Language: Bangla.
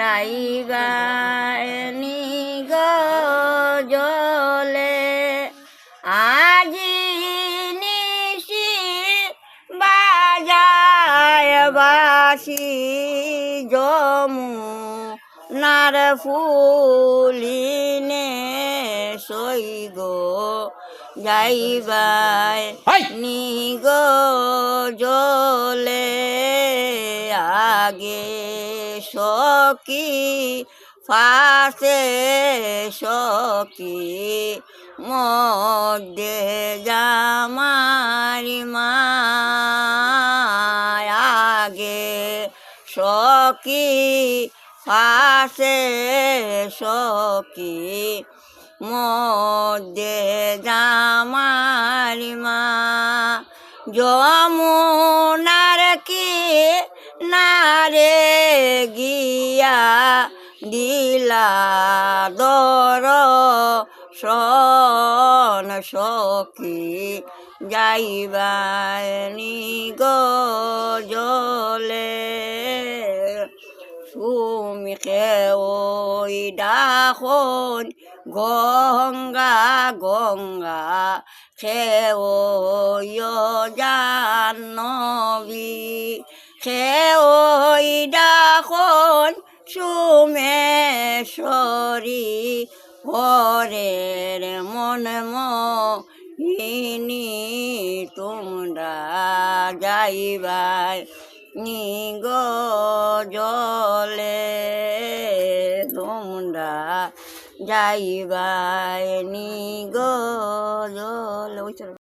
যাইবাই নিগ জলে আজি নিশি বাজায় বাসি যমুনার ফুলিনে সইগ যাইবাই নিগ জলে আগে সখী ফাঁসে সখী মধ্যে জামারি আগে সখী ফাঁসে সখী মধ্যে জামারি যমুনার কি নারে গিয়া দিলা দর সন সখী যাইবাই নিগ জলে সুমিখে ওই ডাখন গঙ্গা গঙ্গা খেও জাহ্নবী খেওই ডাখন সুমেশ্বরী পরের মন মোহিনী তোমরা যাইবাই নিগ জলে তোমরা যাইবাই নিগ জলে।